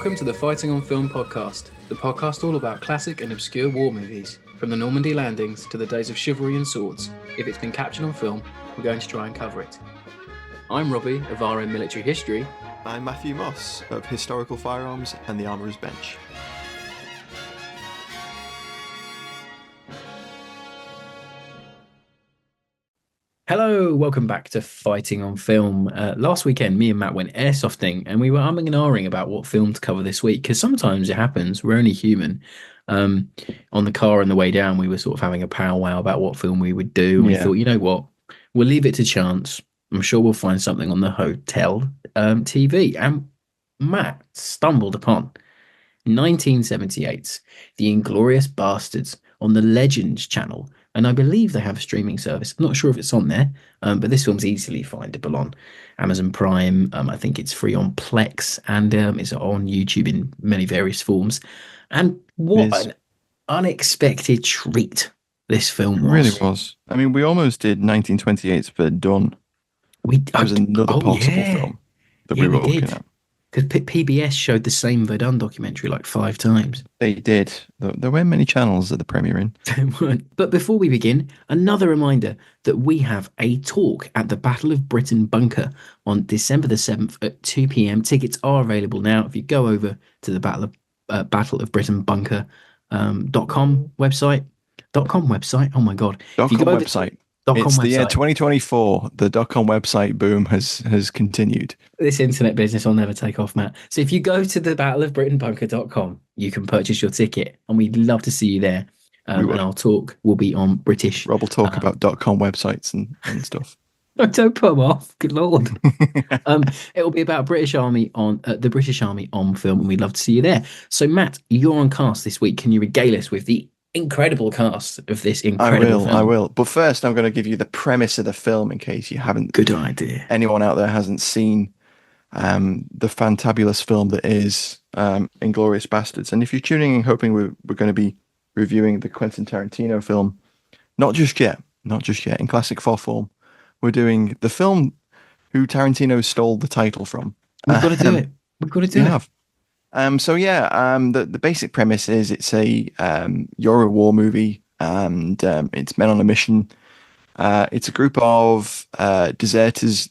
Welcome to the Fighting on Film podcast, the podcast all about classic and obscure war movies, from the Normandy landings to the days of chivalry and swords. If it's been captured on film, we're going to try and cover it. I'm Robbie of RM Military History. I'm Matthew Moss of Historical Firearms and the Armourer's Bench. Hello, welcome back to Fighting on Film. Last weekend, me and Matt went airsofting and we were umming and ahhing about what film to cover this week, because sometimes it happens, we're only human. On the car on the way down, we were sort of having a powwow about what film we would do. And we thought, you know what, we'll leave it to chance. I'm sure we'll find something on the hotel TV. And Matt stumbled upon 1978's The Inglorious Bastards on the Legends channel. And I believe they have a streaming service. I'm not sure if it's on there, but this film's easily findable on Amazon Prime. I think it's free on Plex, and it's on YouTube in many various forms. And what an unexpected treat this film was. It really was. I mean, we almost did 1928's for Done. That was another possible film that we were looking at. Because PBS showed the same Verdun documentary like 5 times. They did. There weren't many channels at the premiere in. There weren't. But before we begin, another reminder that we have a talk at the Battle of Britain Bunker on December the 7th at 2 p.m. Tickets are available now. If you go over to the Battle of Britain Bunker .com website. Oh my God. .com website. It's the year 2024. The .com website boom has continued. This internet business will never take off, Matt. So if you go to the battleofbritainbunker.com, you can purchase your ticket, and we'd love to see you there. And our talk will be on British. Rob will talk about .com websites and stuff. Don't put them off. Good Lord. It will be about British Army on the British Army on film, and we'd love to see you there. So Matt, you're on cast this week. Can you regale us with the incredible cast of this incredible film? I will. But first, I'm going to give you the premise of the film in case you haven't. Good idea. Anyone out there hasn't seen the fantabulous film that is Inglorious Bastards. And if you're tuning in hoping we're going to be reviewing the Quentin Tarantino film, not just yet. In classic 4 form, we're doing the film who Tarantino stole the title from. We've got to do it. We've got to do it. The basic premise is it's a Euro war movie, and it's men on a mission. It's a group of deserters,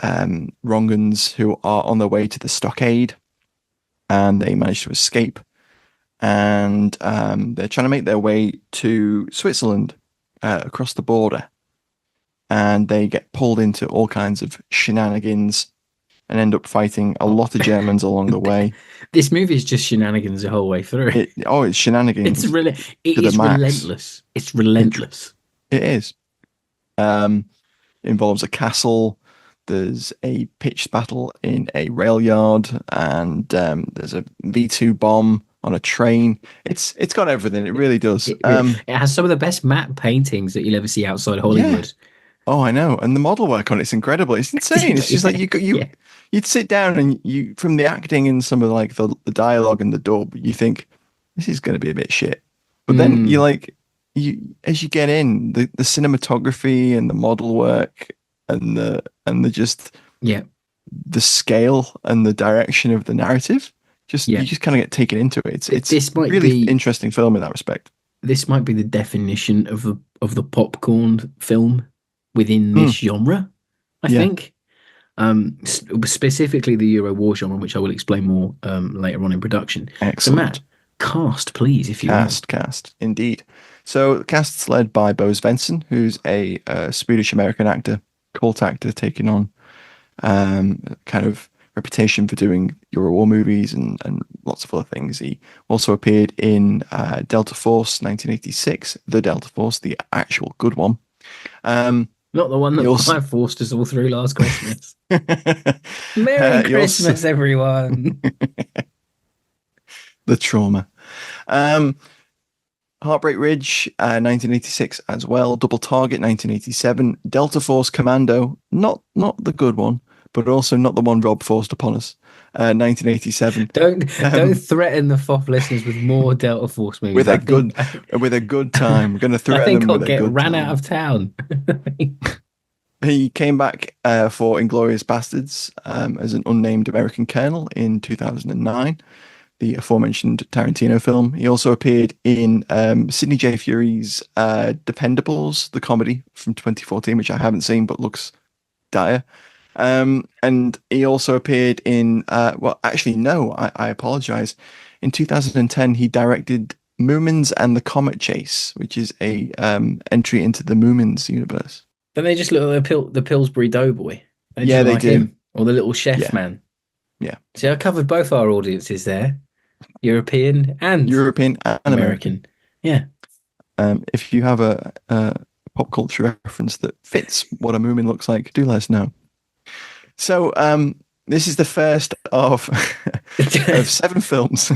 Rongans, who are on their way to the stockade, and they manage to escape. And they're trying to make their way to Switzerland across the border, and they get pulled into all kinds of shenanigans and end up fighting a lot of Germans along the way. This movie is just shenanigans the whole way through. It's shenanigans. It is relentless. It's relentless. It is. Involves a castle. There's a pitched battle in a rail yard, and there's a V2 bomb on a train. It's got everything. It really does. It has some of the best matte paintings that you'll ever see outside Hollywood. Yeah. Oh, I know. And the model work on it's incredible. It's insane. It's just like you'd sit down and you, from the acting and some of like the dialogue and the dub, you think this is going to be a bit shit. But then as you get in, the cinematography and the model work and the scale and the direction of the narrative, you just kind of get taken into it. It's really interesting film in that respect. This might be the definition of the popcorn film within this genre, I think. Specifically the Euro war genre, which I will explain more later on in production. Excellent. So Matt, cast please, if you want. Cast, indeed. So the cast's led by Bo Svensson, who's a Swedish-American actor, cult actor, taking on kind of reputation for doing Euro war movies and lots of other things. He also appeared in Delta Force 1986, The Delta Force, the actual good one. Not the one that Clive forced us all through last Christmas. Merry Christmas, everyone. The trauma. Heartbreak Ridge, 1986 as well. Double Target, 1987. Delta Force Commando, not the good one, but also not the one Rob forced upon us. 1987. Don't threaten the FOF listeners with more Delta Force movies. With a good time. We're going to threaten them with a good time. I think I'll get ran out of town. He came back for Inglorious Bastards as an unnamed American colonel in 2009, the aforementioned Tarantino film. He also appeared in Sidney J. Fury's Dependables, the comedy from 2014, which I haven't seen but looks dire. And he also appeared in, well, actually, no, I apologize. In 2010, he directed Moomins and the Comet Chase, which is a entry into the Moomins universe. Don't they just look like the Pillsbury Doughboy? They just Yeah, look they like do. him or the little chef Yeah, man. yeah. See, I covered both our audiences there, European and European and American. American. Yeah. If you have a pop culture reference that fits what a Moomin looks like, do let us know. So, this is the first of of seven films.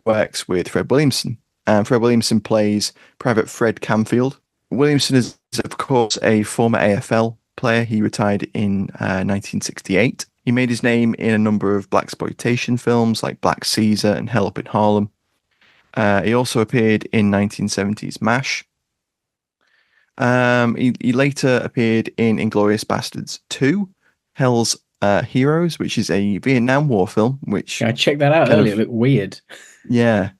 Works with Fred Williamson. Fred Williamson plays Private Fred Camfield. Williamson is, of course, a former AFL player. He retired in 1968. He made his name in a number of blaxploitation films like Black Caesar and Hell Up in Harlem. He also appeared in 1970s MASH. He later appeared in Inglorious Bastards 2, Hell's Heroes, which is a Vietnam War film, which I checked that out kind earlier. of, It looked weird. yeah,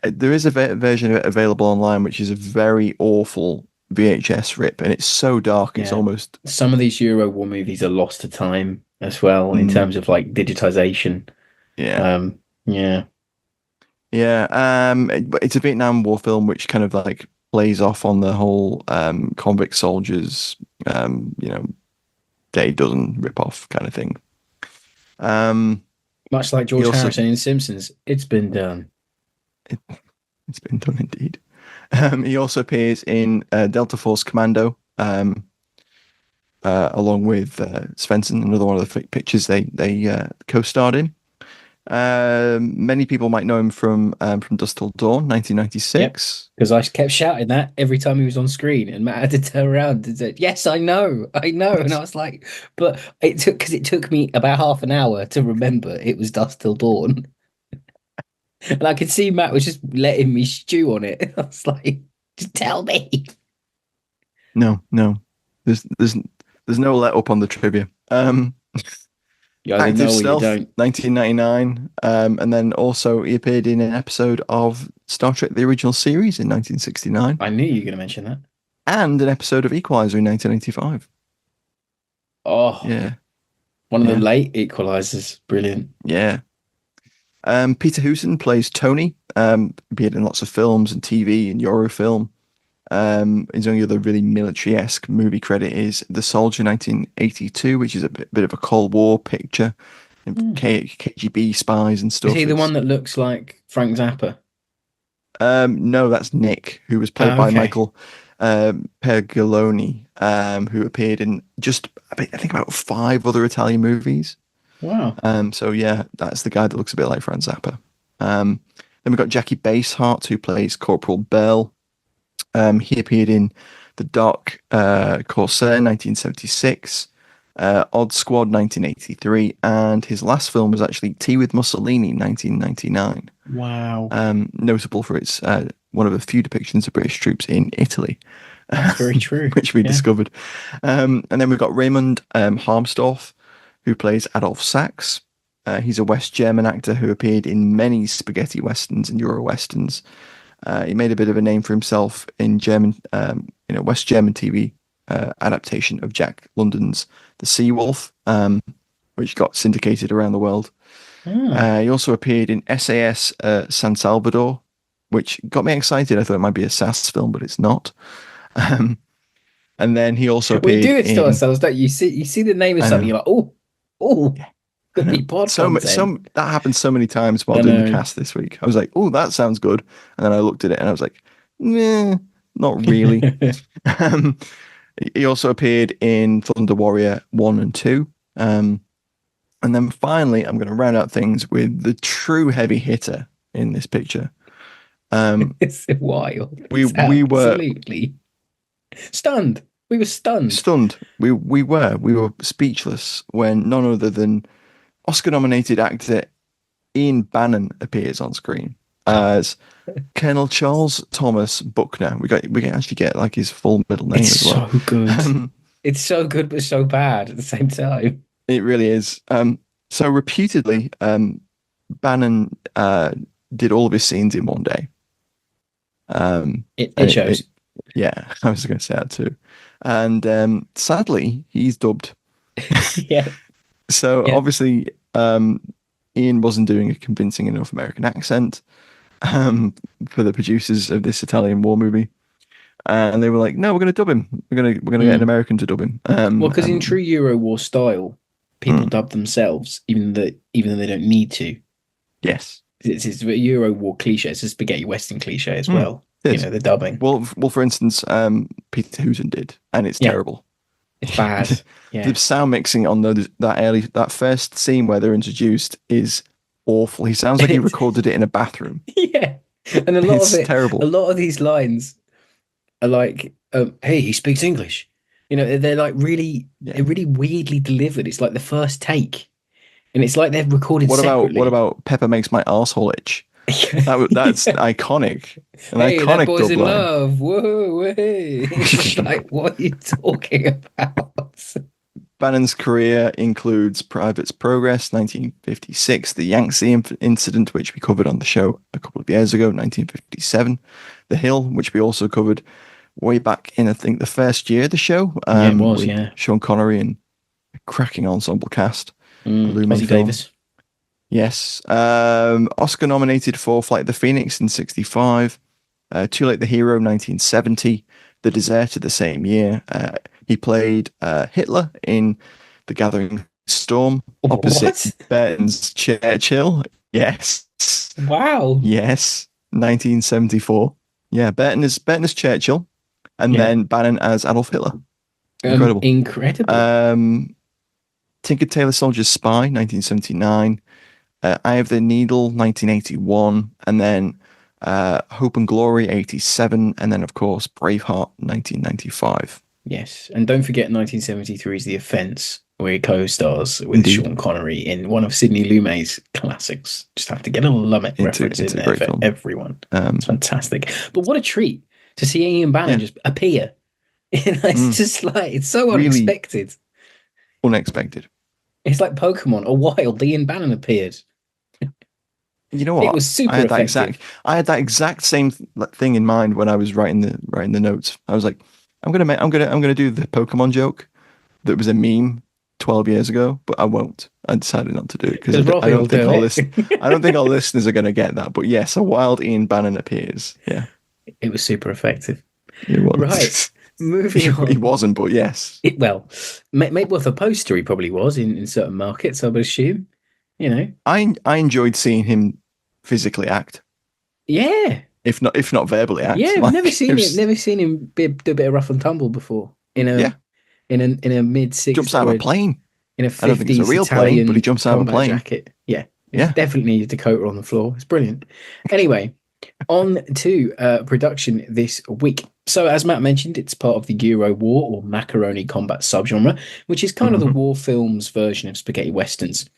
there is a version of it available online, which is a very awful VHS rip, and it's so dark, it's Yeah. almost, Some of these Euro war movies are lost to time as well in mm, terms of like digitization. yeah. Yeah. Yeah, but it's a Vietnam War film which kind of like plays off on the whole convict soldiers, you know, day dozen rip off kind of thing. Um, Much like he George also Harrison in Simpsons. It's been done. it, it's been done indeed. He also appears in Delta Force Commando, along with Svensson, another one of the pictures they co-starred in. Many people might know him from Dusk Till Dawn, Yep. 1996. Because I kept shouting that every time he was on screen, and Matt had to turn around and say, "Yes, I know." And I was like, "But it took me about half an hour to remember it was Dusk Till Dawn." And I could see Matt was just letting me stew on it. I was like, "Just tell me." No, no, there's no let up on the trivia. You either Active know or you Stealth, don't. 1999, and then also he appeared in an episode of Star Trek: The Original Series in 1969, I knew you were going to mention that. and an episode of Equalizer in 1985. Oh, Yeah, one of the yeah, late equalizers. Brilliant. yeah. Peter Hooson plays Tony. Appeared in lots of films and TV and Eurofilm. His only other really military-esque movie credit is The Soldier 1982, which is a bit of a Cold War picture. Hmm. KGB spies and Is stuff. he the It's one that looks like Frank Zappa? no, that's Nick, who was played Oh, by okay. Michael Pergoloni, who appeared in just I think about five other Italian movies. Wow. So yeah, that's the guy that looks a bit like Frank Zappa. Then we've got Jackie Basehart, who plays Corporal Bell. He appeared in The Dark Corsair, 1976, Odd Squad, 1983, and his last film was actually Tea with Mussolini, 1999. Wow. Notable for its one of the few depictions of British troops in Italy, That's very true. which we Yeah. discovered. And then we've got Raymond Harmsdorf, who plays Adolf Sachs. He's a West German actor who appeared in many spaghetti westerns and Euro westerns. He made a bit of a name for himself in German, West German TV adaptation of Jack London's The Sea Wolf, which got syndicated around the world. Ah. He also appeared in SAS San Salvador, which got me excited. I thought it might be a SAS film, but it's not. Um, and then he also We appeared do it to in. ourselves, don't you? You see the name of I something, know, you're like, oh, I could know. be pod So content. that happened so many times while I doing the know. cast this week. I was like, "Oh, that sounds good," and then I looked at it and I was like, "Nah, not really." Um, he also appeared in Thunder Warrior 1 and 2. And then finally, I'm going to round out things with the true heavy hitter in this picture. It's wild. We It's we were absolutely stunned. We were stunned. stunned. We were speechless when none other than Oscar-nominated actor Ian Bannon appears on screen as Colonel Charles Thomas Buckner. We can actually get like his full middle name It's as well. so good. It's so good but so bad at the same time. It really is. So reputedly, Bannon did all of his scenes in one day. It And shows. yeah, I was going to say that too. And sadly, he's dubbed. Yeah, So yeah. obviously, Ian wasn't doing a convincing enough American accent for the producers of this Italian war movie, and they were like, "No, we're going to dub him. We're gonna get an Mm. American to dub him." Well, because in true Euro War style, people Mm, dub themselves, even though they don't need to. yes, It's a Euro War cliche. It's a spaghetti Western cliche as mm, well. it You is. know, the dubbing. Well, for instance, Peter Hooton did, and it's Yeah, terrible. it's bad. The Yeah. sound mixing on that first scene where they're introduced is awful. He sounds like he recorded it in a bathroom. Yeah. And a lot of It's it, a terrible. lot of these lines are like, hey, he speaks English. You know, Yeah. they're really weirdly delivered. It's like the first take. And it's like they're recorded What separately. about Pepper makes my arsehole itch? That's Yeah. iconic. An Hey, that iconic boy's dub in line. love. Whoa, hey. It's like, what are you talking about? Bannon's career includes Private's Progress, 1956, the Yangtze incident, which we covered on the show a couple of years ago, 1957, The Hill, which we also covered way back in, I think, the first year of the show, Yeah, it was, with yeah. Sean Connery and a cracking ensemble cast, a Lumet Ozzy film. Davis. Yes. Oscar nominated for Flight of the Phoenix in 65, Too Late the Hero, 1970, The Deserter the same year. He played Hitler in The Gathering Storm opposite What? Burton's Churchill. Yes. Wow. Yes. 1974. Yeah, Burton is Churchill, and Yeah. then Bannon as Adolf Hitler. Incredible. Incredible. Um, Tinker Tailor Soldier's Spy, 1979. Eye of the Needle, 1981, and then Hope and Glory, 87, and then, of course, Braveheart, 1995. Yes. And don't forget 1973's The Offense, where he co-stars with Indeed. Sean Connery in one of Sidney Lumet's classics. Just have to get a Lumet reference in It's a there great for film. everyone. It's fantastic. But what a treat to see Ian Bannon Yeah, just appear. It's mm, just like, it's so really unexpected. unexpected. It's like Pokemon. A wild Ian Bannon appeared. You know It what? was super effective. I had that exact same thing in mind when I was writing the notes. I was like, I'm gonna do the Pokemon joke that was a meme 12 years ago, but I won't. I decided not to do it because Because I Robbie will don't think do I don't it. think our listeners are gonna get that. But yes, a wild Ian Bannon appears. Yeah, It was super effective. it Right. was. Moving He on. wasn't, but yes. Well, maybe with a poster he probably was in certain markets, I would assume. You know. I enjoyed seeing him physically act, Yeah. if not verbally act. Yeah, we've never Like it seen him was, never seen him do a bit of rough and tumble before yeah, in a mid six jumps out of or a plane. in a I don't think it's a 50s real plane, but he Italian jumps out of a combat plane. jacket. Yeah. It's Yeah. definitely a Dakota on the floor. It's brilliant. Anyway, on to production this week. So, as Matt mentioned, it's part of the Euro War or Macaroni Combat subgenre, which is kind of the Hmm. war films version of spaghetti westerns.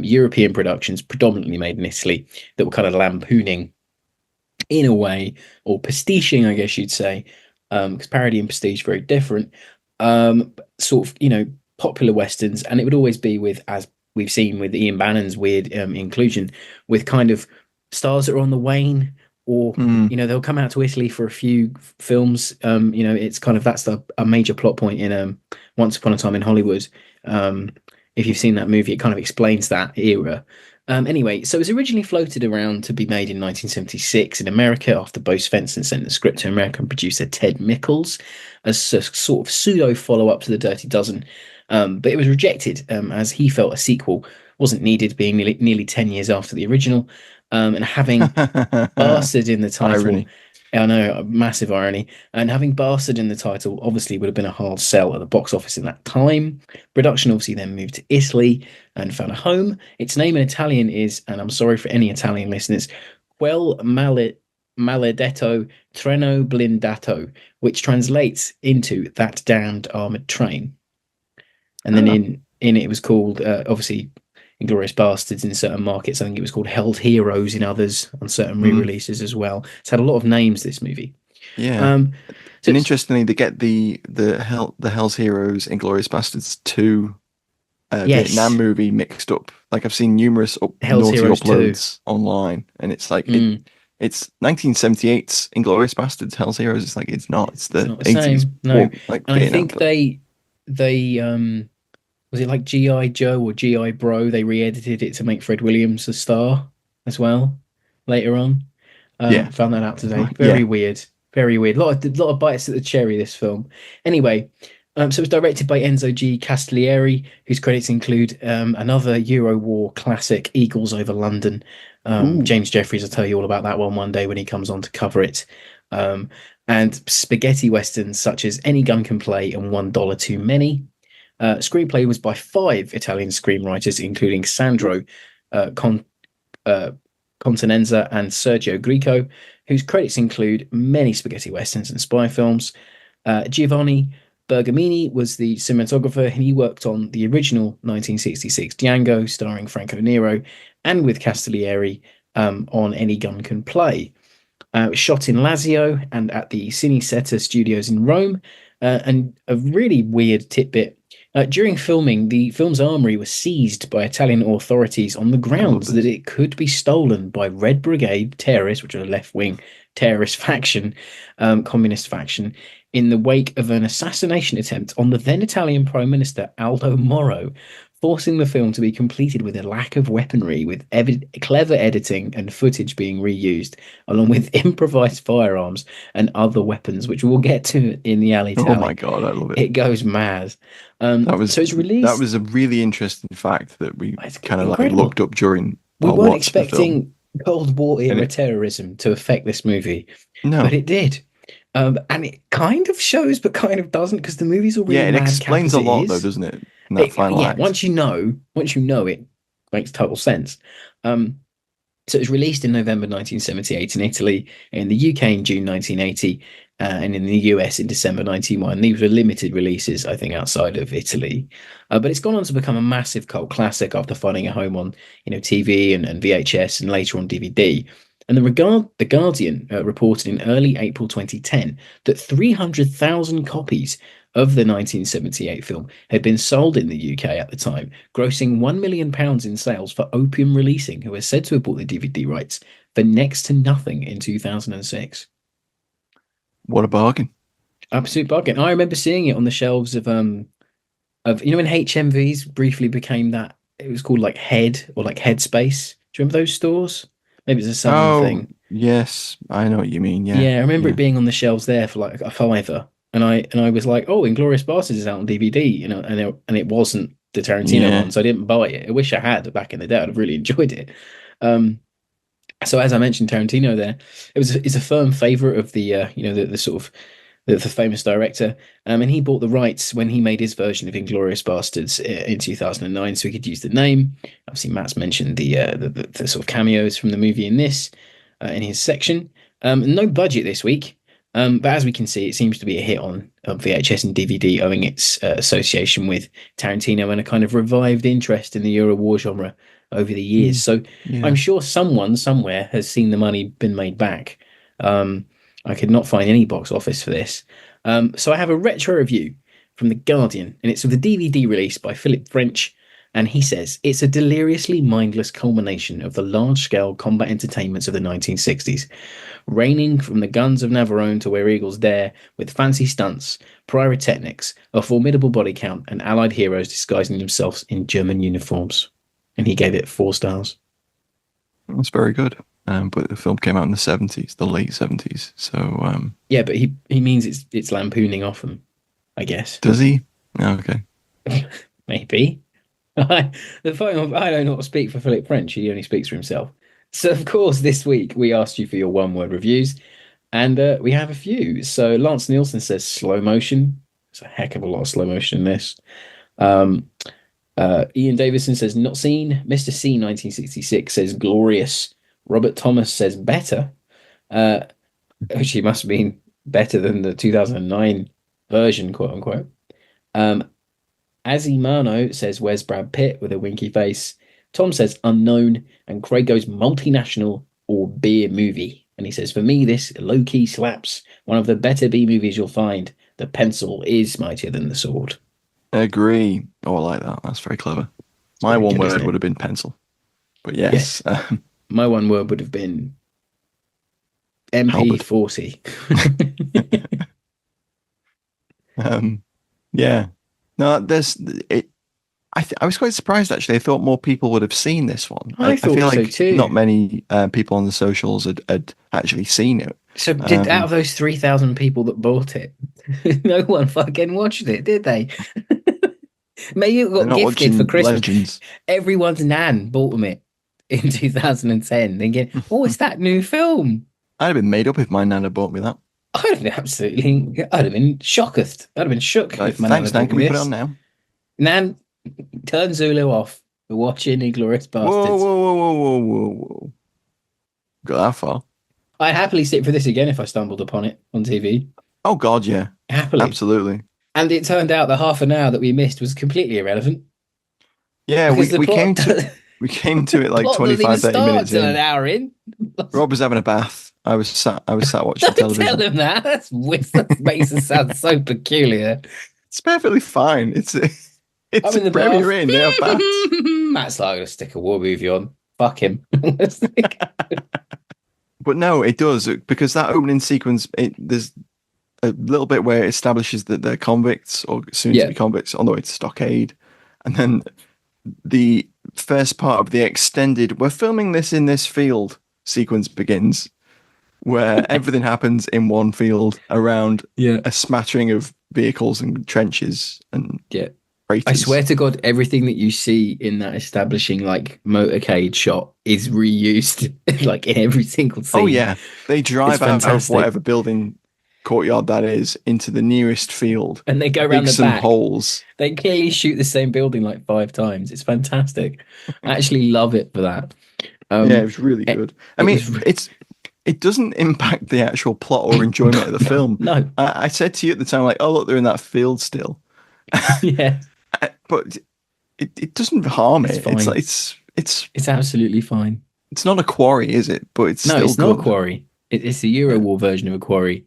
European productions, predominantly made in Italy, that were kind of lampooning, in a way, or pastiching, I guess you'd say, because parody and pastiche are very different. Sort of, popular westerns, and it would always be with, as we've seen with Ian Bannon's weird inclusion, with kind of stars that are on the wane, or Mm. they'll come out to Italy for a few films. It's kind of that's a major plot point in Once Upon a Time in Hollywood. If you've seen that movie, it kind of explains that era. Anyway, so it was originally floated around to be made in 1976 in America after Bo Svensson sent the script to American producer Ted Mickles as a sort of pseudo follow-up to The Dirty Dozen. But it was rejected as he felt a sequel wasn't needed, being nearly 10 years after the original. And having Bastard in the title, Irony. I know, massive irony, and having Bastard in the title obviously would have been a hard sell at the box office in that time. Production obviously then moved to Italy and found a home. Its name in Italian is, and I'm sorry for any Italian listeners, Quel Maledetto Treno Blindato, which translates into that damned armored train. And then Oh. in it was called obviously Inglorious Bastards in certain markets. I think it was called Held Heroes in others on certain Mm. re-releases as well. It's had a lot of names, this movie. Yeah. Um, so And it's interestingly, they get the Hell's Heroes, Inglorious Bastards 2 Vietnam yes, movie mixed up. Like I've seen numerous Hell's naughty Heroes 2. uploads online, and it's like Mm, it's 1978's Inglorious Bastards, Hell's Heroes. It's like it's not. It's it's the not the 80s same, no. war, like And I Vietnam think film. they was it like G.I. Joe or G.I. Bro? They re-edited it to make Fred Williams the star as well later on. Yeah, Found that out today. Very yeah. weird. Very weird. Lot of bites at the cherry, this film. Anyway, so it was directed by Enzo G. Castiglieri, whose credits include another Euro War classic, Eagles Over London. Ooh, James Jeffries will tell you all about that one day when he comes on to cover it. Um, and spaghetti westerns such as Any Gun Can Play and $1 Too Many. Screenplay was by five Italian screenwriters, including Sandro uh, Continenza and Sergio Grico, whose credits include many spaghetti westerns and spy films. Giovanni Bergamini was the cinematographer, and he worked on the original 1966 Django, starring Franco Nero, and with Castiglieri on Any Gun Can Play. It was shot in Lazio and at the Cinesetta Studios in Rome. And a really weird tidbit. During filming, the film's armory was seized by Italian authorities on the I love grounds that this. it could be stolen by Red Brigade terrorists, which are a left-wing terrorist faction, communist faction, in the wake of an assassination attempt on the then Italian Prime Minister Aldo Moro, forcing the film to be completed with a lack of weaponry, with clever editing and footage being reused, along with improvised firearms and other weapons, which we'll get to in the alley Oh my tally. God, I love it. It goes mad. So it's That released. was a really interesting fact that we It's kind of like incredible. looked up during We our weren't watch of the film, expecting Cold War and era it terrorism to affect this movie, but no, it did. And it kind of shows, but kind of doesn't, because the movie's yeah, already it madcap explains as a it lot though, is. doesn't it? In that final Yeah, act. once you know it, makes total sense. Um, so it was released in November 1978 in Italy, in the UK in June 1980, and in the US in December 91. These were limited releases, I think, outside of Italy. But it's gone on to become a massive cult classic after finding a home on, TV and VHS and later on DVD. And the Guardian reported in early April 2010 that 300,000 copies of the 1978 film had been sold in the UK at the time, grossing £1 million in sales for Opium Releasing, who is said to have bought the DVD rights for next to nothing in 2006. What a bargain! Absolute bargain. I remember seeing it on the shelves of when HMVs briefly became that, it was called like Head or like Headspace. Do you remember those stores? Maybe it's a Southern Oh thing. yes, I know what you mean. Yeah, Yeah, I remember it yeah, being on the shelves there for like a fiver, and I was like, "Oh, Inglorious Bastards is out on DVD," and it wasn't the Tarantino yeah. one, so I didn't buy it. I wish I had back in the day. I'd have really enjoyed it. Um, so as I mentioned, Tarantino there, it's a firm favorite of the sort of the famous director, and he bought the rights when he made his version of Inglorious Bastards in 2009, so he could use the name. Obviously, Matt's mentioned the sort of cameos from the movie in this in his section. No budget this week, but as we can see, it seems to be a hit on VHS and DVD, owing its association with Tarantino and a kind of revived interest in the Euro war genre over the years. Mm, So I'm yeah. sure someone somewhere has seen the money been made back. Um, I could not find any box office for this. So I have a retro review from The Guardian, and it's of the DVD release by Philip French. And he says it's a deliriously mindless culmination of the large scale combat entertainments of the 1960s, raining from the guns of Navarone to Where Eagles Dare, with fancy stunts, pyrotechnics, a formidable body count, and Allied heroes disguising themselves in German uniforms. And he gave it 4 stars. That's very good. But the film came out in the 70s, the late 70s. So Yeah, but he means it's lampooning off them, I guess. does he? Oh, okay. Maybe. The final, I don't know what to speak for Philip French. He only speaks for himself. So, of course, this week we asked you for your one-word reviews, and we have a few. So, Lance Nielsen says slow motion. There's a heck of a lot of slow motion in this. Um, Ian Davison says not seen. Mr. C 1966 says glorious. Robert Thomas says better, uh, which he must mean better than the 2009 version, quote unquote. Um, Azimano says, "Where's Brad Pitt?" with a winky face. Tom says, "Unknown." And Craig goes, "Multinational or beer movie." And he says, "For me, this low key slaps. One of the better B movies you'll find. The pencil is mightier than the sword." Agree. Oh, I like that. That's very clever. It's My very one good, isn't word it? would have been pencil. But Yeah. yes, My one word would have been Halberd. MP40. Um, yeah. No, there's it. I was quite surprised actually. I thought more people would have seen this one. I I feel thought so like not too. many people on the socials had actually seen it. So did out Um, of those 3,000 people that bought it, no one fucking watched it, did they? Maybe it they're got not gifted for watching Christmas. Legends. Everyone's nan bought them it in 2010, thinking, "Oh, it's that new film." I'd have been made up if my nana bought me that. I'd have been shocked. I'd have been shook Like, if my nan thanks, had Nan. bought Can me we put it on this. now? Nan, turn Zulu off. We're watching Inglorious Whoa, Bastards. whoa, whoa, whoa, whoa, whoa, whoa. Got that far? I'd happily sit for this again if I stumbled upon it on TV. Oh God, yeah, Happily. absolutely. And it turned out the half an hour that we missed was completely irrelevant Yeah, because we the we plot came to we came to it like plot doesn't even 25, 30 start minutes until an in. hour in. Rob was having a bath. I was sat watching Don't tell television. him that. That's weird. That makes it sound so peculiar. It's perfectly fine. It's I'm a in the Premier bath. Inn. They have baths. Matt's like, I'm gonna stick a war movie on. Fuck him. But no, it does because that opening sequence. There's a little bit where it establishes that they're convicts or soon to Yeah, be convicts on the way to Stockade, and then the first part of the extended "we're filming this in this field" sequence begins, where everything happens in one field around yeah, a smattering of vehicles and trenches and yeah. I craters. swear to God, everything that you see in that establishing like motorcade shot is reused like in every single Oh scene. yeah, they It's drive out of fantastic. whatever building courtyard that is into the nearest field, And they go around dig the some back. holes. They clearly shoot the same building like 5 times. It's fantastic. I actually love it for that. Yeah, it Um, was really it, good. I it mean, was it doesn't impact the actual plot or enjoyment of the no, film. no, I said to you at the time, like, oh look, they're in that field still, yeah, but it doesn't harm it's it. It's like fine. it's It's absolutely fine. it's not a quarry, is it? But it's No, still it's not a good. quarry. It's the Euro Yeah, War version of a quarry.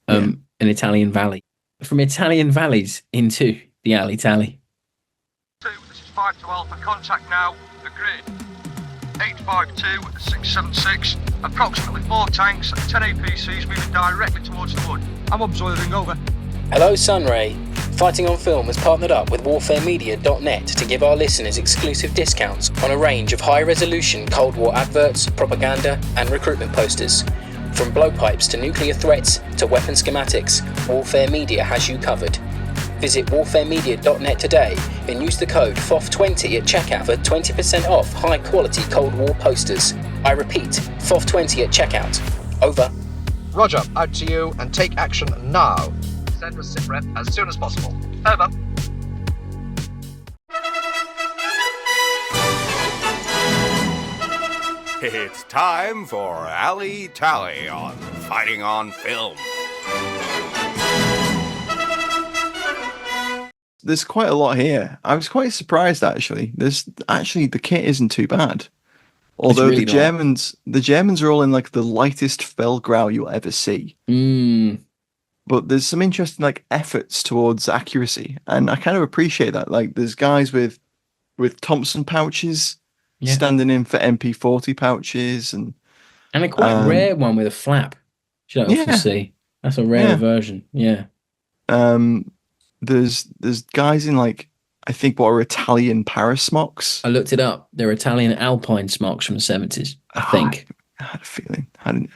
yeah. An Italian valley. From Italian valleys into the alley tally. This is 5 to Alpha. Contact now. The grid. 852-676. Approximately 4 tanks and 10 APCs moving directly towards the wood. I'm observing. Over. Hello, Sunray. Fighting on Film has partnered up with warfaremedia.net to give our listeners exclusive discounts on a range of high-resolution Cold War adverts, propaganda, and recruitment posters. From blowpipes to nuclear threats to weapon schematics, Warfare Media has you covered. Visit warfaremedia.net today and use the code FOF20 at checkout for 20% off high-quality Cold War posters. I repeat, FOF20 at checkout. Over. Roger. Out to you and take action now. Send us SITREP as soon as possible. Over. It's time for Alley Tally on Fighting on Film. There's quite a lot here. I was quite surprised actually. There's actually the kit isn't too bad. It's Although really not. The Germans are all in like the lightest Feldgrau you'll ever see. Mm, But there's some interesting like efforts towards accuracy, and I kind of appreciate that. Like there's guys with Thompson pouches yeah. standing in for MP40 pouches, and And a quite um, rare one with a flap, which you don't often yeah, see. That's a rare yeah. version. Yeah. Um, there's guys in like I think what are Italian Paris smocks. I looked it up. They're Italian Alpine smocks from the 70s, I Ah, think. I had a feeling. I didn't,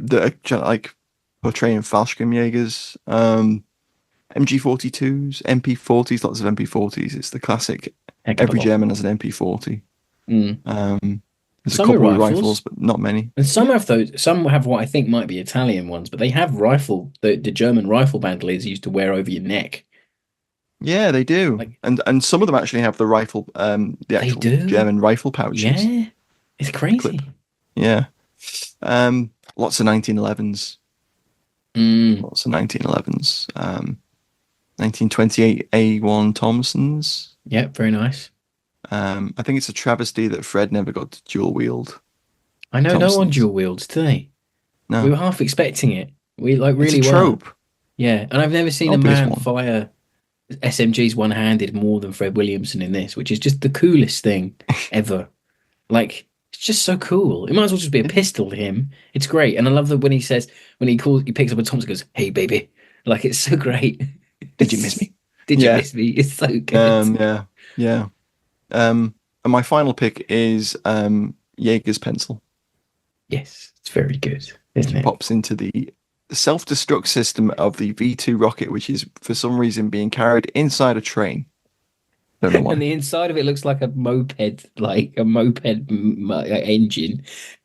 that are like portraying Fallschirmjägers, MG42s, MP40s, lots of MP40s. It's the classic. Heck of a Every lot. German has an MP40. Mm. There's a Some are couple with rifles. rifles, but not many. And some have those. Some have what I think might be Italian ones, but they have rifle. The German rifle bandoliers used to wear over your neck. Yeah, they do, Like and some of them actually have the rifle, the they actual do. German rifle pouches. Yeah, it's Clip. crazy. Yeah, lots of 1911s. Mm. Lots of 1911s. 1928 A1 Thompsons. Yeah, very nice. I think it's a travesty that Fred never got to dual wield. I know no one Thompsons. dual wields, do they? We No, were half expecting it. We like it's a really were. trope. Yeah, and I've never seen a Obvious man one. fire SMGs one-handed more than Fred Williamson in this, which is just the coolest thing ever. Like, it's just so cool. It might as well just be a Yeah. pistol to him. It's great, and I love that when he says he picks up a Thompson, and goes, "Hey, baby," like it's so great. Did you miss me? Did you Yeah. miss me? It's so good. Yeah. Yeah. And my final pick is Jaeger's pencil. Yes, it's very good, isn't it? Pops into the self-destruct system of the V2 rocket, which is for some reason being carried inside a train. Don't know why. And the inside of it looks like a moped, engine.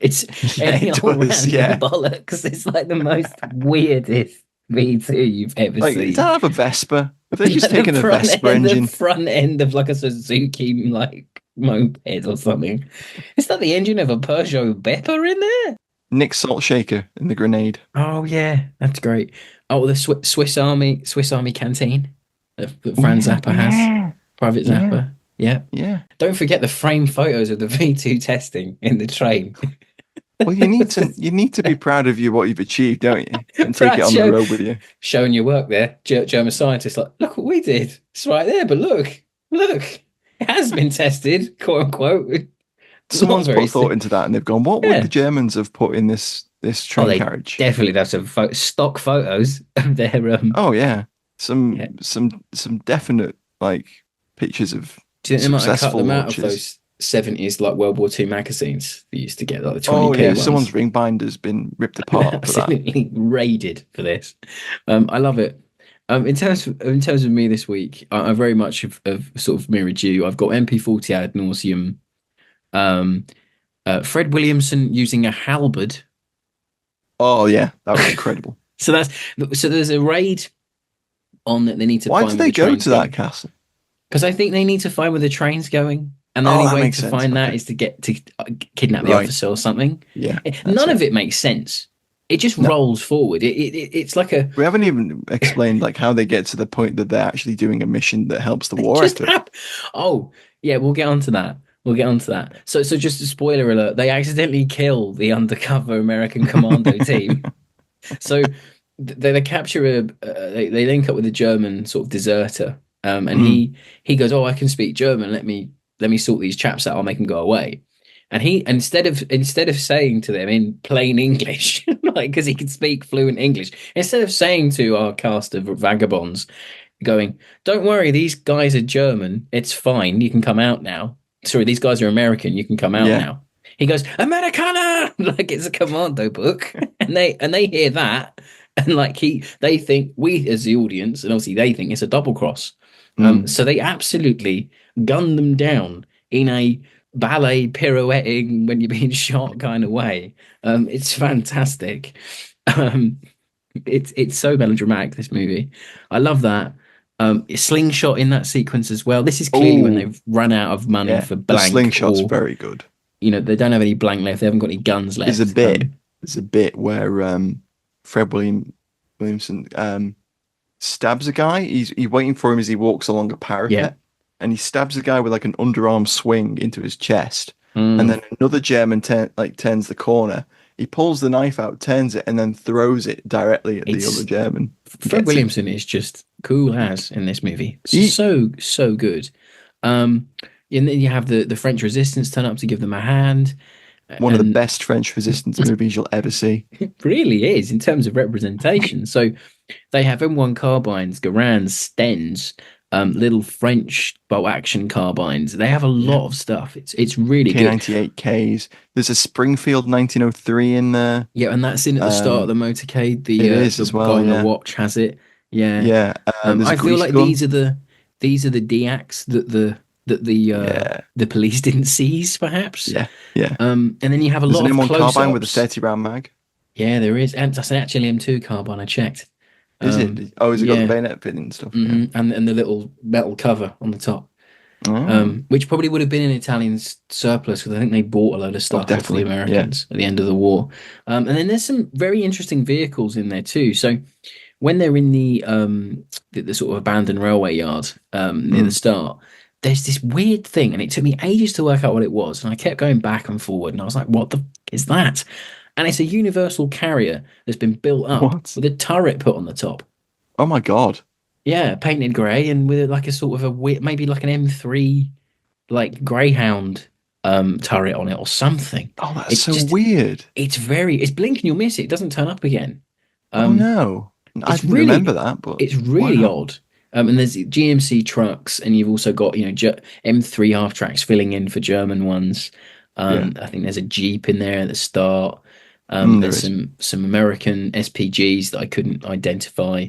It's Yeah, any it old does, random yeah. bollocks. It's like the most weirdest V2 you've ever Like, does seen. that have a Vespa? Have they just Like taken a Vespa the engine? front end of like a Suzuki moped or something. Is that the engine of a Peugeot Beppa in there? Nick Saltshaker in the grenade. Oh yeah, that's great. Oh, the Swiss Army canteen that Oh, Franz yeah, Zappa has. yeah, Private yeah, Zappa. Yeah. yeah. Don't forget the frame photos of the V2 testing in the train. Well, you need to be proud of what you've achieved, don't you? And take Brad it on the road with you. showing your work there. German scientists like, look what we did. It's right there, but look, it has been tested, quote unquote. Someone's Not very put thought into that, and they've gone, "What would Yeah. the Germans have put in this Oh, train they carriage?" definitely have some stock photos of their Oh yeah, some Yeah. some definite like pictures of Do you think they might have cut successful them out of launches. those 70s like World War II magazines that used to get like the Oh 20p yeah, ones? someone's ring binder's been ripped apart for that. Absolutely raided for this. I love it. In terms of me this week, I very much have sort of mirrored you. I've got MP40 ad nauseum. Um, Fred Williamson using a halberd. Oh yeah, that was incredible. So there's a raid on that they need to Why find did where they the go train's to that going. castle? Because I think they need to find where the train's going, and the Oh, only that way makes to sense. find that Okay. is to get to kidnap the Right. officer or something. Yeah, None of it makes sense. It just No. rolls forward. It's like a We haven't even explained like how they get to the point that they're actually doing a mission that helps the war just effort. Oh, yeah, we'll get onto that. We'll get onto that. So just a spoiler alert, they accidentally kill the undercover American commando team. So they capture they link up with a German sort of deserter. And he goes, "Oh, I can speak German. Let me sort these chaps out. I'll make them go away." And instead of saying to them in plain English, like because he can speak fluent English, instead of saying to our cast of vagabonds, going, "Don't worry, these guys are German. It's fine. You can come out now. Sorry, these guys are American. You can come out Yeah. now." He goes, "Americana!" like it's a commando book, and they hear that, and like they think we as the audience, and obviously they think it's a double cross. So they absolutely gun them down in a ballet pirouetting when you're being shot kind of way. It's fantastic. Um, it's so melodramatic, this movie. I love that. Slingshot in that sequence as well. This is clearly when Oh. they've run out of money Yeah, for the blank, slingshot's or very good. they don't have any blank left. They haven't got any guns left. There's a bit where Fred Williamson stabs a guy. He's waiting for him as he walks along a parapet, Yeah. and he stabs a guy with like an underarm swing into his chest. Mm. And then another German turns the corner. He pulls the knife out, turns it, and then throws it directly at the It's- other German. Fred Gets him. Williamson is just cool as in this movie. He- So good. And then you have the French resistance turn up to give them a hand. One of the And best French resistance movies you'll ever see. it really is in terms of representation. So they have M1 carbines, Garands, Stens, little French bolt action carbines. They have a lot of stuff. It's really good. K98Ks. There's a Springfield 1903 in there. Yeah, and that's in at the start of the motorcade. The it is the as well, guy on yeah. the watch has it. Yeah. Yeah. There's a I feel grease like gun. these are the DX the police didn't seize, perhaps. Yeah. Yeah. And then you have a There's lot an of M1 carbine with a close-ups. 30 round mag. Yeah, there is. And that's actually M2 carbine. I checked. Is it? Oh, has it got the bayonet pin and stuff? Mhm. And the little metal cover on the top, Oh. which probably would have been in Italian surplus because I think they bought a load of stuff off the definitely, Americans at the end of the war. And then there's some very interesting vehicles in there too. So when they're in the sort of abandoned railway yard near the start, there's this weird thing, and it took me ages to work out what it was, and I kept going back and forward, and I was like, "What the f is that?" And it's a universal carrier that's been built up What? with a turret put on the top. Oh my God. Yeah, painted grey and with like a sort of a weird, maybe like an M3 like Greyhound turret on it or something. Oh, that's It's so just weird. it's blink and you'll miss it. It doesn't turn up again. Oh Um, no. I it's didn't remember really that, but it's really wow. odd. And there's GMC trucks, and you've also got M3 half tracks filling in for German ones. Yeah. I think there's a Jeep in there at the start. There There's is. some American SPGs that I couldn't identify.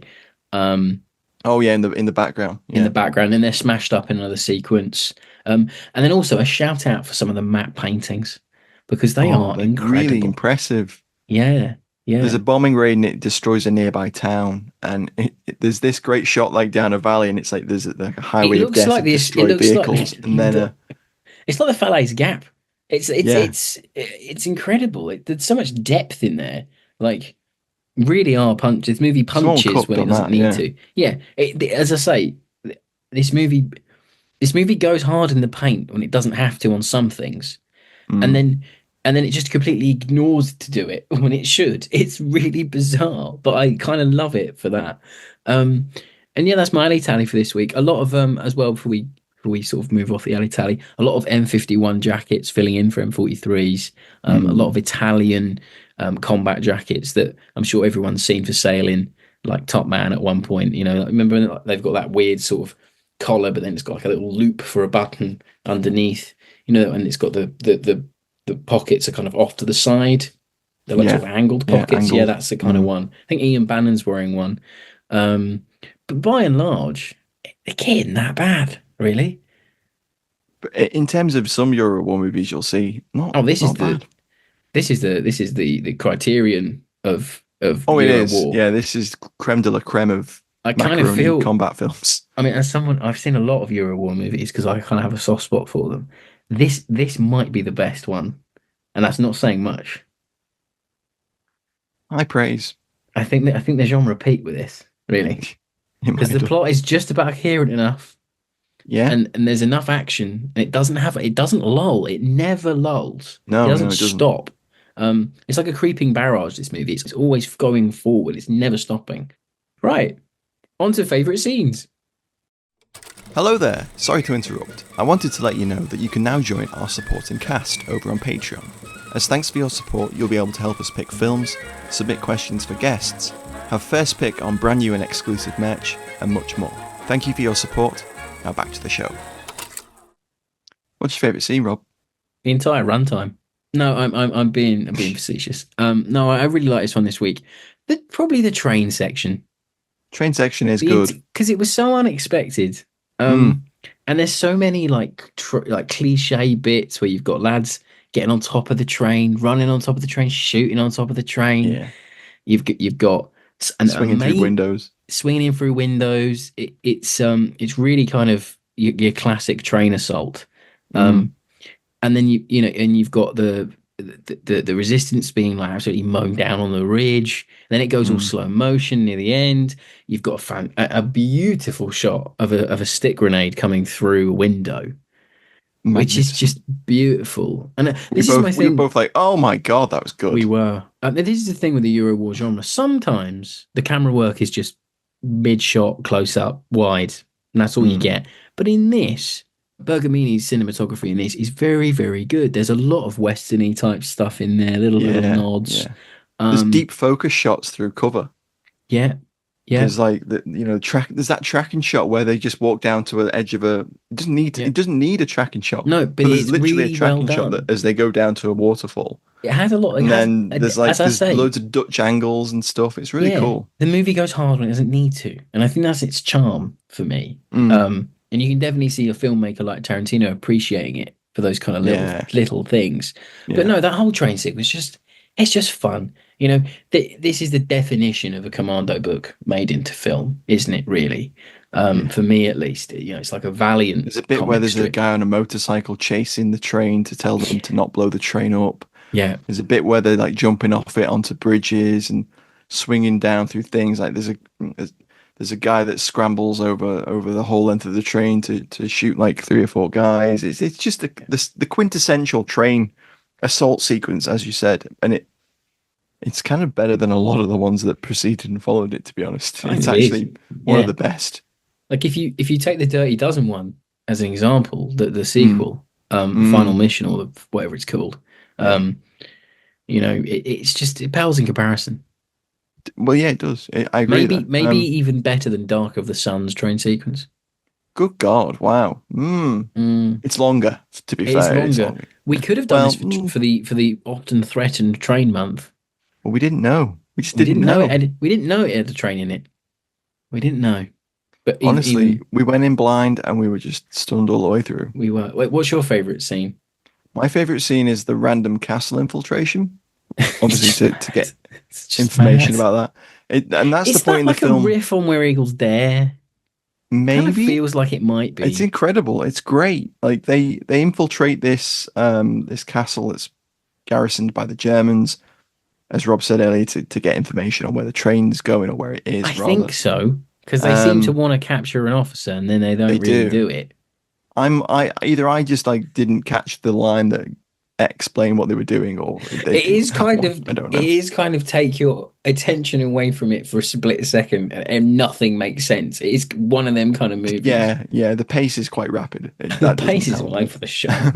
Um, Oh yeah, in the background. in the Yeah. background, and they're smashed up in another sequence. And then also a shout out for some of the matte paintings because they Oh, are they're really incredible. impressive. Yeah, There's yeah. a bombing raid and it destroys a nearby town, and there's this great shot like down a valley, and it's like there's like a It highway of looks death like of this. It destroyed looks like vehicles, and then it's like the Falaise Gap. It's it's yeah, it's it's incredible. There's so much depth in there. Like really are punch. This movie someone punches cooked when it on doesn't that. need Yeah. to. Yeah, as I say, this movie this movie goes hard in the paint when it doesn't have to on some things, and Mm. then it just completely ignores to do it when it should. It's really bizarre, but I kind of love it for that. Um, and yeah, that's my alley tally for this week. A lot of as well before we sort of move off the alley tally. A lot of M51 jackets filling in for M43s. A lot of Mm. Italian combat jackets that I'm sure everyone's seen for sale in like Top Man at one point. Remember they've got that weird sort of collar, but then it's got like a little loop for a button underneath. And it's got the pockets are kind of off to the side. They're like Yeah. sort of angled Yeah. pockets. Yeah, Angled. that's the kind of Mm. one. I think Ian Bannon's wearing one. But by and large, they're getting that bad, really. But in terms of some Euro War movies, you'll see Oh, not bad. this is the criterion of Oh, it Euro is. War. Yeah, this is creme de la creme of I kind of macaroni feel, combat films. I mean, as someone I've seen a lot of Euro War movies because I kind of have a soft spot for them. This might be the best one, and that's not saying much. High praise. I think the genre peak with this, really. It Because might the have done. plot is just about coherent enough, Yeah. and there's enough action, and it doesn't lull. It never lulls. It No, no, doesn't it doesn't. stop. It's like a creeping barrage. This movie, it's always going forward. It's never stopping. Right, on to favorite scenes. Hello there, sorry to interrupt. I wanted to let you know that you can now join our supporting cast over on Patreon. As thanks for your support, you'll be able to help us pick films, submit questions for guests, have first pick on brand new and exclusive merch, and much more. Thank you for your support. Now back to the show. What's your favourite scene, Rob? The entire runtime. No, I'm being facetious. No, I really like this one this week. Probably the train section. Train section is good. Because it was so unexpected. Mm. And there's so many like cliche bits where you've got lads getting on top of the train, running on top of the train, shooting on top of the train. Yeah. You've got an Swinging through windows. swinging in through windows. It's really kind of your classic train assault. And then you've got the resistance being like absolutely mown down on the ridge. Then it goes all slow motion near the end. You've got a beautiful shot of a stick grenade coming through a window, which is just beautiful. And this is my We were thing. both like, oh my God, that was good. We were. This is the thing with the Euro War genre. Sometimes the camera work is just mid shot, close up, wide, and that's all you get. But in this, Bergamini's cinematography in this is very, very good. There's a lot of westerny type stuff in there, little nods. Yeah. There's deep focus shots through cover. Yeah, yeah. There's like there's that tracking shot where they just walk down to an edge of a. It doesn't need a tracking shot. No, but there's it's literally really a tracking well shot done. as they go down to a waterfall. It has a lot. And then there's say, loads of Dutch angles and stuff. It's really cool. The movie goes hard when it doesn't need to, and I think that's its charm for me. And you can definitely see a filmmaker like Tarantino appreciating it for those kind of little things. But no, that whole train sequence it's just fun. This is the definition of a commando book made into film, isn't it? Really, for me at least. It's like a valiant. There's a bit where there's a guy on a motorcycle chasing the train to tell them to not blow the train up. Yeah, there's a bit where they're like jumping off it onto bridges and swinging down through things. Like there's There's a guy that scrambles over the whole length of the train to shoot like 3 or 4 guys. It's just the quintessential train assault sequence, as you said, and it's kind of better than a lot of the ones that preceded and followed it. To be honest, Kind it's of is. actually one of Yeah. the best. Like if you take the Dirty Dozen one as an example, the Mm, sequel, Final mm, Mission or whatever it's called, yeah. um, it's just it pales in comparison. Well, yeah, it does. I agree Maybe there. maybe even better than Dark of the Suns train sequence. Good God, wow. Mm, It's longer. To be it is fair, it's longer. longer. We could have done Well, this for the often threatened train month. well, we didn't know. We just We didn't didn't know it know. had we didn't know it had a train in it. We didn't know. But Honestly, even we went in blind and we were just stunned all the way through. we were. Wait, what's your favorite scene? My favorite scene is the random castle infiltration. Obviously, to get It's just information mad. about that. And that's the Is point that in the like a film. riff on Where Eagles Dare? Kind of Maybe feels like it might it's be. incredible. It's great. Like they infiltrate this castle that's garrisoned by the Germans, as Rob said earlier, to get information on where the train's going or where it I is, think rather. so because they seem to Um, want to capture an officer and then they they don't really do. do it. I just like didn't catch the line that explained what they were doing, or they It didn't is have kind one. of I don't it know. is kind of take your attention away from it for a split second and nothing makes sense. It is one of them kind of movies. Yeah, yeah. The pace is quite rapid. The That doesn't pace is help. all over the shop.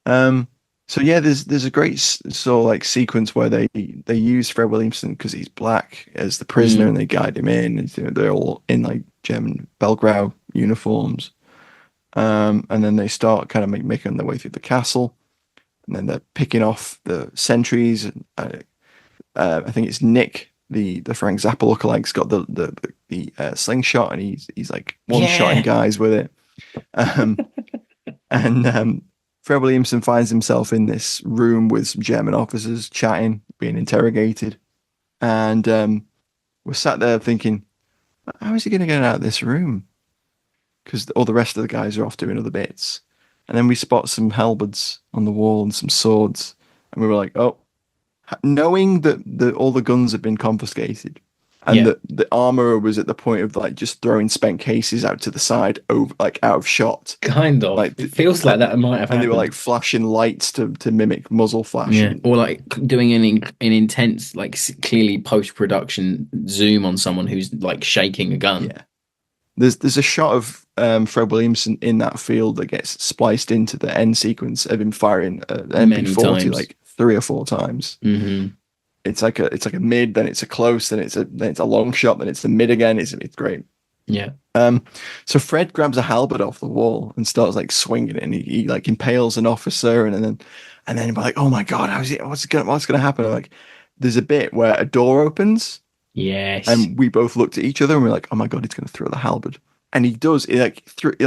Um, so yeah, there's a great sort of like sequence where they use Fred Williamson because he's black as the prisoner, Mm. and they guide him in. And, they're all in like German Belgrau uniforms, and then they start kind of making their way through the castle, and then they're picking off the sentries. And I think it's Nick, the Frank Zappa lookalike's got the slingshot, and he's like one shotting Yeah. guys with it. Um, and Fred Williamson finds himself in this room with some German officers chatting, being interrogated. And we're sat there thinking, how is he going to get out of this room? Because all the rest of the guys are off doing other bits. And then we spot some halberds on the wall and some swords. And we were like, oh, knowing that all the guns had been confiscated and Yeah. that the armorer was at the point of like just throwing spent cases out to the side over like out of shot. Kind of. Like It feels like that might have and they were happened. like flashing lights to mimic muzzle flash. Yeah, or like doing an intense, like clearly post-production zoom on someone who's like shaking a gun. Yeah. There's a shot of Fred Williamson in that field that gets spliced into the end sequence of him firing an Many MP40 times. like 3 or 4 times. Hmm. It's like a mid, then it's a close, then it's a long shot, then it's a mid again. It's great. Yeah. So Fred grabs a halberd off the wall and starts like swinging it, and he like impales an officer, and then we're like, oh my god, what's gonna happen? And, like, there's a bit where a door opens, Yes. and we both looked at each other and we're like, oh my god, he's gonna throw the halberd, and he does. He They throws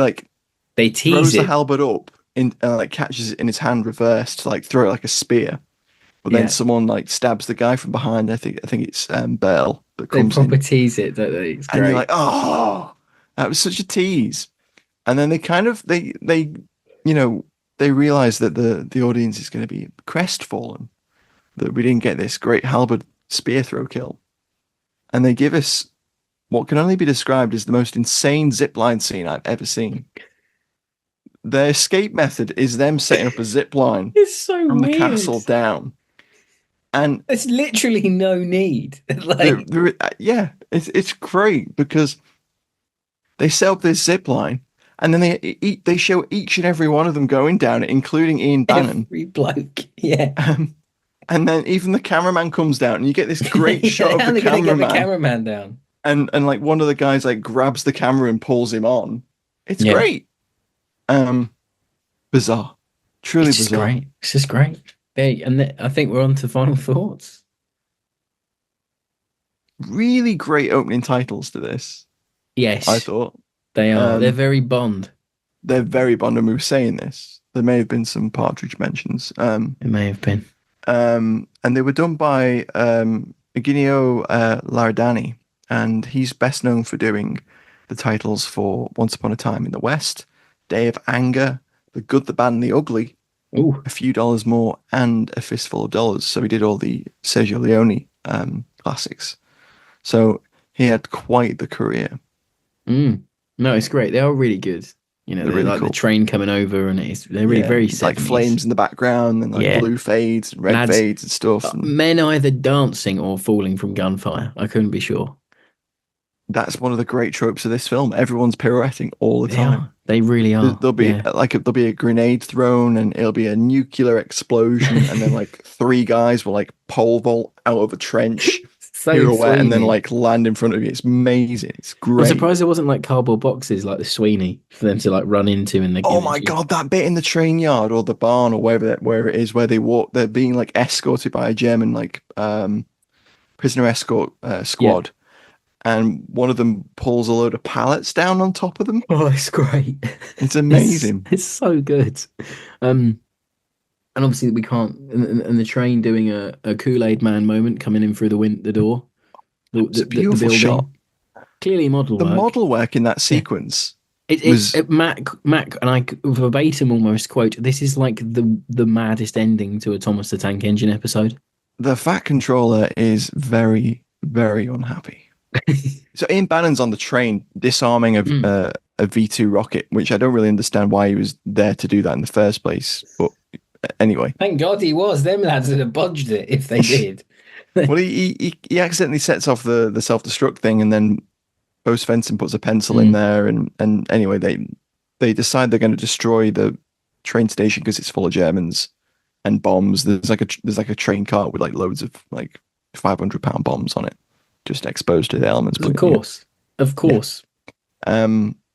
tease the it. halberd up and like catches it in his hand reversed to like throw it like a spear. But then Yeah. someone like stabs the guy from behind. I think it's Bell that They comes proper in, tease it. That it's and great. you're like, oh, that was such a tease. And then they kind of they you know they realize that the audience is going to be crestfallen that we didn't get this great halberd spear throw kill, and they give us what can only be described as the most insane zipline scene I've ever seen. Their escape method is them setting up a zip line It's so from the weird. castle down. And There's literally no need. Like, yeah, it's great because they set up this zip line, and then they show each and every one of them going down it, including Ian Bannon. every bloke. Yeah. And then even the cameraman comes down, and you get this great shot How of are the they gonna get the cameraman, cameraman down? and like one of the guys like grabs the camera and pulls him on. It's Yeah. great. Bizarre, truly It's just bizarre. great. It's just great. I think we're on to final thoughts. Really great opening titles to this. Yes, I thought they are. They're Um, very Bond. they're very Bond, and we were saying this. There may have been some Partridge mentions. It may have been. And they were done by Eugenio Lardani, and he's best known for doing the titles for Once Upon a Time in the West, Day of Anger, The Good, the Bad, and the Ugly, Ooh, A Few Dollars More, and A Fistful of Dollars. So he did all the Sergio Leone classics. So He had quite the career. Mm. No, it's great. They are really good. They're They're really like the cool. train coming over, and they're really Yeah, very like 70s. flames in the background and like Yeah, blue fades and red lads, fades and stuff. And men either dancing or falling from gunfire. I couldn't be sure. that's one of the great tropes of this film. Everyone's pirouetting all the They time. are. They really are. There'll be Yeah. there'll be a grenade thrown and it'll be a nuclear explosion and then like three guys will like pole vault out of a trench, So pirouette and then Sweeney. like land in front of you. It's amazing. It's I'm great. surprised there wasn't like cardboard boxes like the Sweeney for them to like run into in the Oh in the my Jeep. God, that bit in the train yard or the barn or where it is where they're being like escorted by a German like prisoner escort Yeah. squad, and one of them pulls a load of pallets down on top of them. Oh, it's great. It's amazing. It's so good. And obviously we can't and the train doing a Kool-Aid Man moment coming in through the door, It's a the beautiful building. shot. Clearly model The work. model work in that Yeah. sequence It, was Mac and I verbatim almost quote, this is like the maddest ending to a Thomas the Tank Engine episode. the Fat Controller is very, very unhappy. So Ian Bannon's on the train disarming a V2 rocket, which I don't really understand why he was there to do that in the first place. But anyway, Thank God he was. Them lads would have budged it if they did. well, he accidentally sets off the self-destruct thing, and then Bo Svensson puts a pencil in there, and anyway, they decide they're going to destroy the train station because it's full of Germans and bombs. There's like a train cart with like loads of like 500-pound bombs on it, just exposed to the elements. Of course.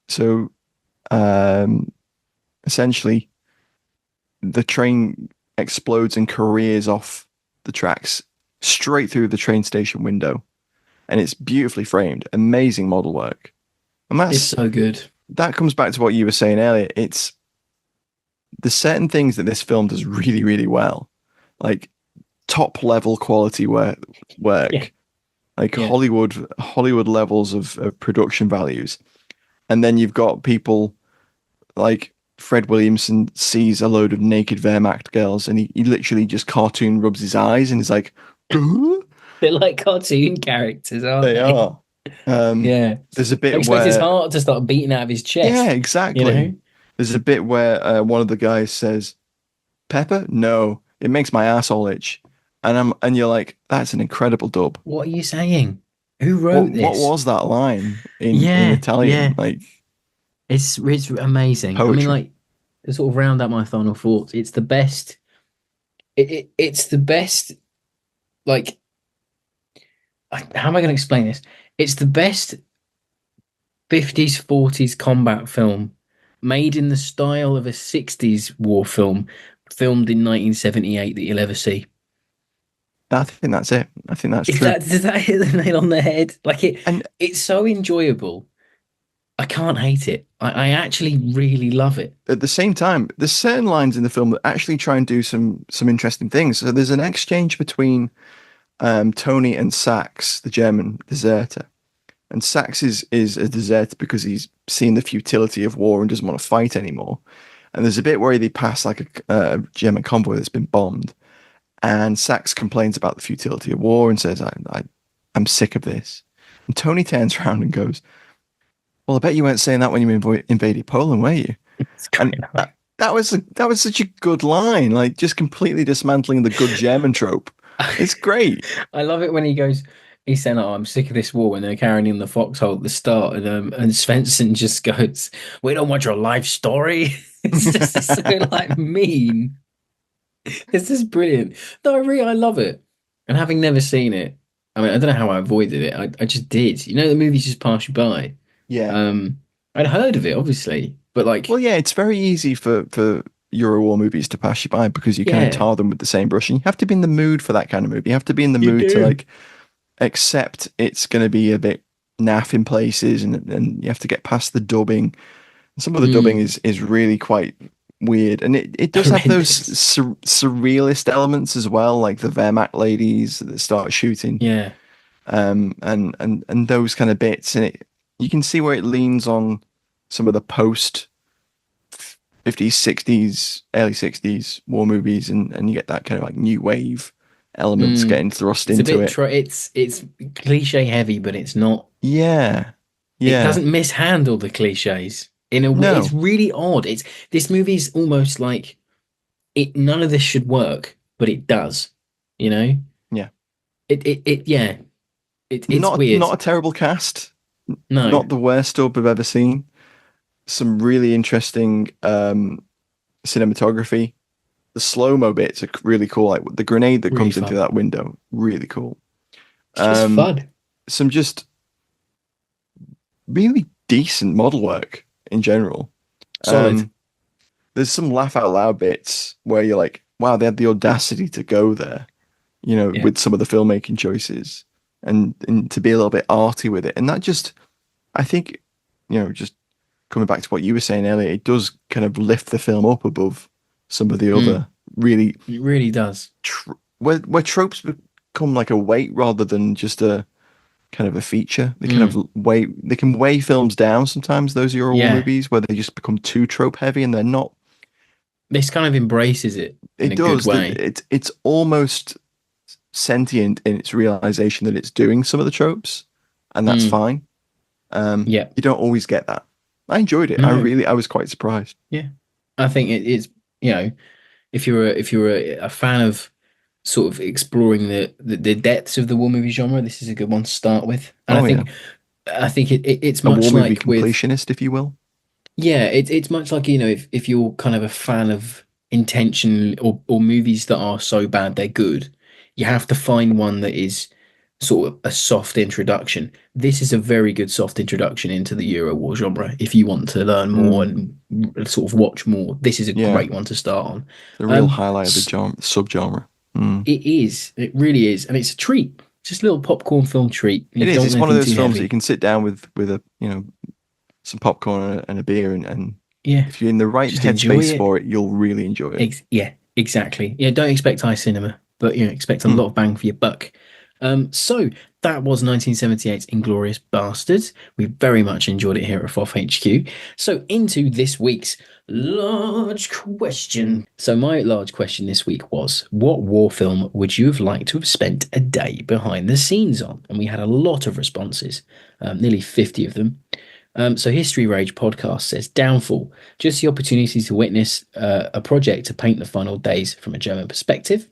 So essentially, the train explodes and careers off the tracks straight through the train station window, and it's beautifully framed. Amazing model work, and It's so good. that comes back to what you were saying earlier. It's the certain things that this film does really, really well, like top level quality work, Yeah. like Yeah. Hollywood levels of production values, and then you've got people like Fred Williamson sees a load of naked Wehrmacht girls, and he literally just cartoon rubs his eyes, and he's like, "Huh?" They're like cartoon characters, aren't they? They are. Yeah. There's a I bit expect his where heart to start beating out of his chest. yeah, exactly. You know? There's a bit where one of the guys says, "Pepper? No, it makes my asshole itch," and you're like, "That's an incredible dub." What are you saying? Who wrote this? What was that line in Yeah, Italian? yeah. Like It's amazing. I Poetry. mean, like, to sort of round out my final thoughts, it's the best. It's the best. Like, how am I going to explain this? It's the best 50s, 40s combat film made in the style of a 60s war film filmed in 1978 that you'll ever see. I think that's it. I think that's true. Does that hit the nail on the head? Like And- it's so enjoyable. I can't hate it. I actually really love it. At the same time, there's certain lines in the film that actually try and do some interesting things. So there's an exchange between Tony and Sax, the German deserter. And Sax is a deserter because he's seen the futility of war and doesn't want to fight anymore. And there's a bit where they pass like a German convoy that's been bombed, and Sax complains about the futility of war and says, "I'm sick of this." And Tony turns around and goes, "Well, I bet you weren't saying that when you invaded Poland, were you?" And that was such a good line, like just completely dismantling the good German trope. It's great. I love it when he goes. He's saying, "Oh, I'm sick of this war," when they're carrying in the foxhole at the start, and Svensson just goes, "We don't want your life story." It's just so like mean. It's just brilliant. No, I love it. And having never seen it, I mean, I don't know how I avoided it. I just did. You know, the movies just pass you by. Yeah. I'd heard of it, obviously, but like, Well, yeah, it's very easy for Euro war movies to pass you by because you kind Yeah. of tar them with the same brush, and you have to be in the mood for that kind of movie. You have to be in the You mood to do. like accept it's going to be a bit naff in places, and you have to get past the dubbing. Some of the dubbing is really quite weird, and it does have those surrealist elements as well, like the Wehrmacht ladies that start shooting, yeah, and those kind of bits, and you can see where it leans on some of the post 50s, 60s, early 60s war movies, and you get that kind of like new wave elements getting thrust it's a into bit. it. It's cliche heavy, but it's not Yeah. It Yeah. doesn't mishandle the cliches in a way. It's No. really odd. It's this movie's almost like it. None of this should work, but it does. You know, Yeah. yeah. It's Not weird. not a terrible cast. No, Not the worst dub I've ever seen. Some really interesting cinematography. The slow-mo bits are really cool. Like the grenade that really comes into fun. that window, really cool. It's just Um, fun. some just really decent model work in general. Solid. There's some laugh out loud bits where you're like, wow, they had the audacity to go there, Yeah. with some of the filmmaking choices and to be a little bit arty with it. And that just, I think, just coming back to what you were saying earlier, it does kind of lift the film up above some of the other really, It really does. where tropes become like a weight rather than just a kind of a feature. They kind of they can weigh films down sometimes, those Euro War Yeah. movies, where they just become too trope heavy and they're not. This kind of embraces it in It a good does. way. It's almost sentient in its realization that it's doing some of the tropes, and that's fine. Yeah. You don't always get that. I enjoyed it. No. I was quite surprised. Yeah. I think it's if you're a fan of sort of exploring the depths of the war movie genre, this is a good one to start with. And Oh yeah, I think it's a war much movie like with completionist, if you will. yeah, it's much like if you're kind of a fan of intention or movies that are so bad they're good, you have to find one that is sort of a soft introduction. This is a very good soft introduction into the Euro War genre. If you want to learn more Mm, and sort of watch more, this is a yeah, great one to start on. the real Um, highlight of the genre, subgenre. Mm. it is. It really is, and it's a treat. Just a little popcorn film treat. You It is. don't It's want one of anything those too films that you heavy. can sit down with a some popcorn and a beer, and Yeah, if you're in the right just enjoy headspace it. for it, you'll really enjoy it. Yeah, exactly. Yeah, don't expect high cinema, but expect a Hmm. lot of bang for your buck. So that was 1978's Inglorious Bastards. We very much enjoyed it here at FOF HQ. So into this week's large question. So my large question this week was, what war film would you have liked to have spent a day behind the scenes on? And we had a lot of responses, nearly 50 of them. So History Rage podcast says Downfall, just the opportunity to witness a project to paint the final days from a German perspective.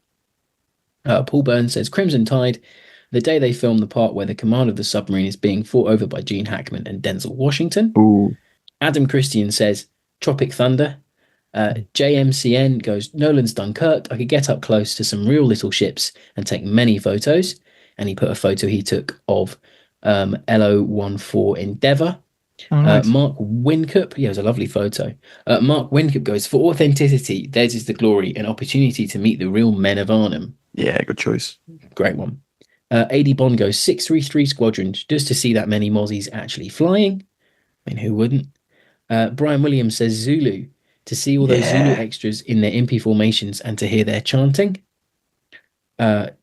Paul Burns says Crimson Tide, the day they filmed the part where the command of the submarine is being fought over by Gene Hackman and Denzel Washington. Ooh. Adam Christian says Tropic Thunder. JMCN goes Nolan's Dunkirk. I could get up close to some real little ships and take many photos. And he put a photo he took of LO14 Endeavour. Oh, nice. Mark Wincup, yeah, it was a lovely photo. Mark Wincup goes, for authenticity, theirs is the glory, an opportunity to meet the real men of Arnhem. Yeah, good choice. Great one. AD Bond goes 633 Squadron, just to see that many Mozzies actually flying. I mean, who wouldn't? Brian Williams says Zulu, to see all those Zulu Yeah. extras in their impy formations and to hear their chanting.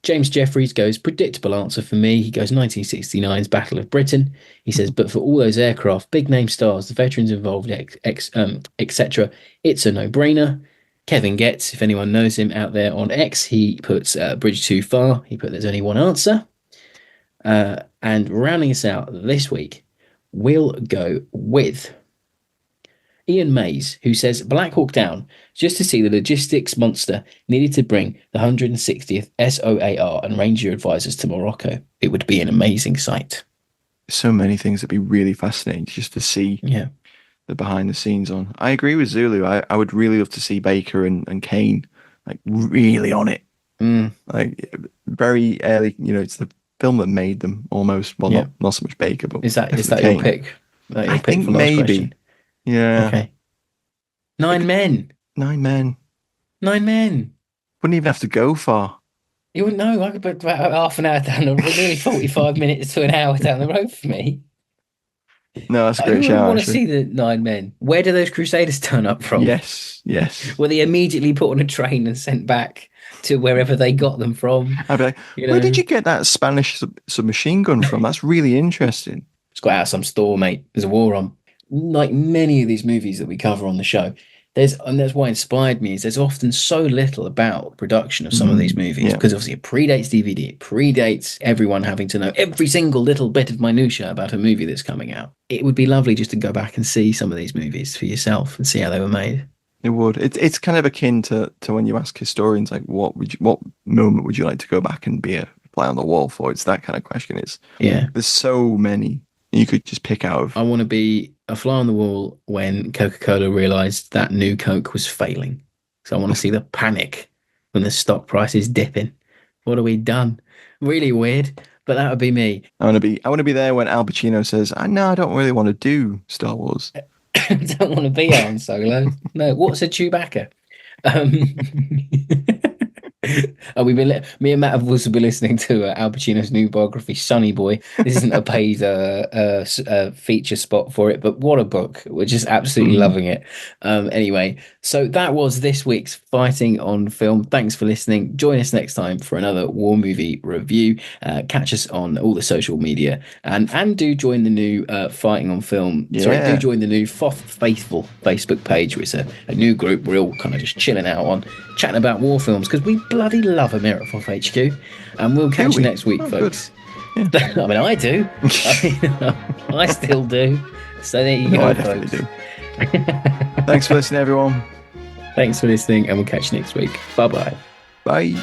James Jeffries goes, predictable answer for me. He goes 1969's Battle of Britain. He says, but for all those aircraft, big name stars, the veterans involved, etc., it's a no-brainer. Kevin Getz, if anyone knows him out there on X, he puts Bridge Too Far. He put there's only one answer. And rounding us out this week, we'll go with Ian Mays, who says Black Hawk Down, just to see the logistics monster needed to bring the 160th SOAR and Ranger advisors to Morocco. It would be an amazing sight. So many things that'd be really fascinating just to see Yeah. the behind the scenes on. I agree with Zulu. I would really love to see Baker and Kane like really on it. Like very early, it's the film that made them almost. Well, Yeah. not so much Baker, but Is that definitely your Kane. pick? That I your pick think for last maybe. question? Yeah. Okay. 9 men. 9 men. 9 men. Wouldn't even have to go far. You wouldn't know. I could put about half an hour down the road, nearly 45 minutes to an hour down the road for me. No, that's a Who great would shout, want to actually. see the 9 men? Where do those Crusaders turn up from? Yes. Were they immediately put on a train and sent back to wherever they got them from? I'd be like, You where know, did you get that Spanish submachine gun from? That's really interesting. it's got out of some store, mate. There's a war on. Like many of these movies that we cover on the show, And that's what inspired me is there's often so little about production of some of these movies Yeah. because obviously it predates DVD, it predates everyone having to know every single little bit of minutia about a movie that's coming out. It would be lovely just to go back and see some of these movies for yourself and see how they were made. It would. It's kind of akin to when you ask historians like what moment would you like to go back and be a fly on the wall for? It's that kind of question. Yeah. There's so many you could just pick out of. I want to be a fly on the wall when Coca-Cola realized that new Coke was failing. So I want to see the panic when the stock price is dipping. What have we done? Really weird, but that would be me. I want to be there when Al Pacino says, "No, I don't really want to do Star Wars." I don't want to be Han Solo. No, what's a Chewbacca? Um, me and Matt have also been listening to Al Pacino's new biography, Sonny Boy. This isn't a paid feature spot for it, but what a book. We're just absolutely loving it. Anyway, so that was this week's Fighting on Film. Thanks for listening. Join us next time for another war movie review. Catch us on all the social media and do join the new Fighting on Film. Yeah. Sorry, do join the new Foth Faithful Facebook page, which is a new group we're all kind of just chilling out on, chatting about war films because we bloody love a mirror for HQ. And we'll catch you next week, folks. Yeah. I mean, I do. I still do. So there you go, I folks. definitely do. Thanks for listening, everyone. Thanks for listening, and we'll catch you next week. Bye-bye. Bye.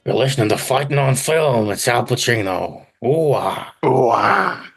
You're listening to Fighting on Film. It's Al Pacino. Ooh, ah. Ooh, ah.